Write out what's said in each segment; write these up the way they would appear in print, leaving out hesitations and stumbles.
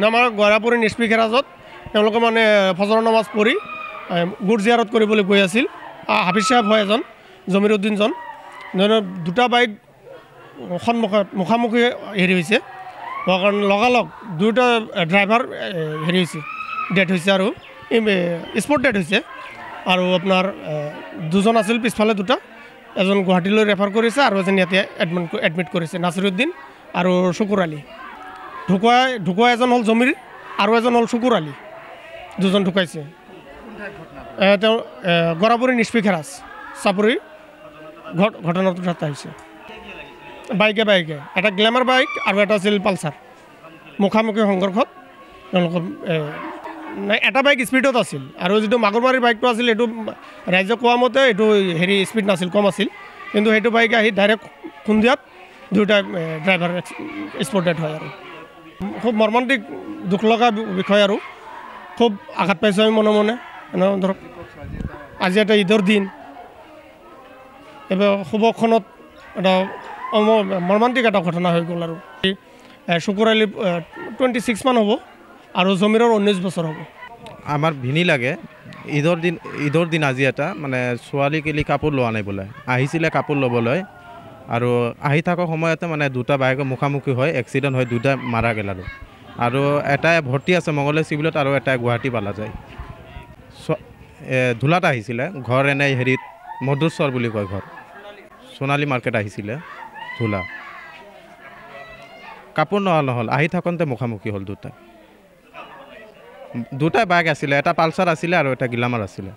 আমাৰ গৰাপুৰী নিষ্পি খেৰাজত তেওঁলোকে মানে ফজৰৰ নামাজ পঢ়ি গুড জিয়াৰত কৰিবলৈ গৈ আছিল। হাফিজ সাহেব হয় এজন, জমিৰ উদ্দিনজন। দুটা বাইক মুখামুখি হেৰি হৈছে, হোৱাৰ কাৰণে লগালগ দুয়োটা ড্ৰাইভাৰ হেৰি হৈছে, ডেথ হৈছে আৰু স্পট ডেথ হৈছে। আৰু আপোনাৰ দুজন আছিল পিছফালে দুটা, এজন গুৱাহাটীলৈ ৰেফাৰ কৰিছে আৰু এজন ইয়াতে এডমিট কৰিছে, নাছিৰুদ্দিন আৰু শুকুৰ আলী। ঢুকুৱা এজন হ'ল জমিৰ আৰু এজন হ'ল শুকুৰ আলী, দুজন ঢুকাইছে। তেওঁ গৰাপুৰী নিষ্পি খেৰাজ চাপৰি ঘটনাটো তাত হৈছে। বাইকে এটা গ্লেমাৰ বাইক আৰু এটা আছিল পালচাৰ, মুখামুখি সংঘৰ্ষত তেওঁলোকৰ এটা বাইক স্পীডত আছিল আৰু যিটো মাগুৰমাৰীৰ বাইকটো আছিল এইটো ৰাইজে কোৱা মতে এইটো হেৰি স্পীড নাছিল, কম আছিল। কিন্তু সেইটো বাইক আহি ডাইৰেক্ট খুন্দিয়াত দুয়োটা ড্ৰাইভাৰ স্পট ডেথ হয়। আৰু খুব মৰ্মান্তিক দুখ লগা বিষয় আৰু খুব আঘাত পাইছোঁ আমি মনে মনে। ধৰক আজি এটা ঈদৰ দিন, এইবাৰ শুভক্ষণত এটা মৰ্মান্তিক এটা ঘটনা হৈ গ'ল। আৰু শুকুৰ আলী 26 মান হ'ব আৰু জমিৰৰ 19 বছৰ হ'ব। আমাৰ ভিনি লাগে ঈদৰ দিন আজি এটা মানে ছোৱালী কেলি কাপোৰ লোৱা নাই বোলে, আহিছিলে কাপোৰ ল'বলৈ। আৰু আহি থকা সময়তে মানে দুটা বাইক মুখামুখি হয়, এক্সিডেণ্ট হয়, দুটা মাৰা গ'ল। আৰু এটাই ভৰ্তি আছে মঙলদৈ চিভিলত আৰু এটাই গুৱাহাটী পালা যায়। ধুলাত আহিছিলে, ঘৰ এনে হেৰিত মধুশ্বৰ বুলি কয় ঘৰ, সোণালী মাৰ্কেট আহিছিলে ধুলা। কাপোৰ নহ'ল, আহি থাকোঁতে মুখামুখি হ'ল দুটাই বাইক আছিলে, এটা পালচাৰ আছিলে আৰু এটা গ্লেমাৰ আছিলে।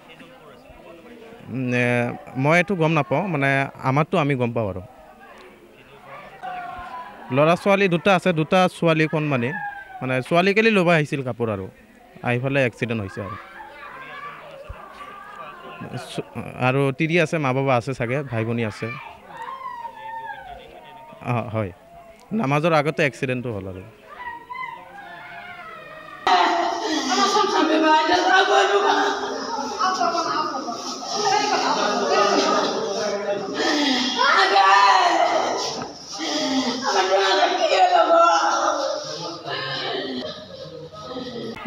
মই এইটো গম নাপাওঁ, মানে আমাৰতো আমি গম পাওঁ। আৰু ল'ৰা ছোৱালী দুটা আছে, দুটা ছোৱালী কণমানি, মানে ছোৱালী কেলি ল'ব আহিছিল কাপোৰ আৰু আহি পেলাই এক্সিডেণ্ট হৈছে। আৰু তিৰি আছে, মা বাবা আছে চাগে, ভাই ভনী আছে। হয়, নামাজৰ আগতে এক্সিডেণ্টটো হ'ল। আৰু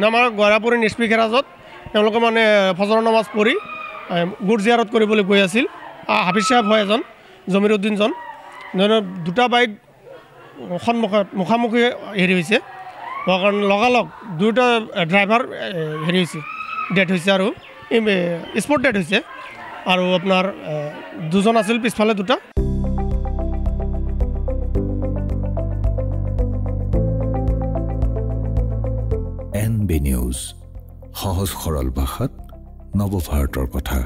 আমাৰ গৰাপুৰী নিষ্পি খেৰাজত তেওঁলোকে মানে ফজৰৰ নামাজ পঢ়ি গুড জিয়াৰত কৰিবলৈ গৈ আছিল। হাফিজ সাহেব হয় এজন, জমিৰ উদ্দিনজন। দুটা বাইক মুখামুখি হেৰি হৈছে, হোৱাৰ কাৰণে লগালগ দুয়োটা ড্ৰাইভাৰ হেৰি হৈছে, ডেথ হৈছে আৰু স্পট ডেথ হৈছে। আৰু আপোনাৰ দুজন আছিল পিছফালে দুটা। NB নিউজ, সহজ সৰল ভাষাত নৱভাৰতৰ কথা।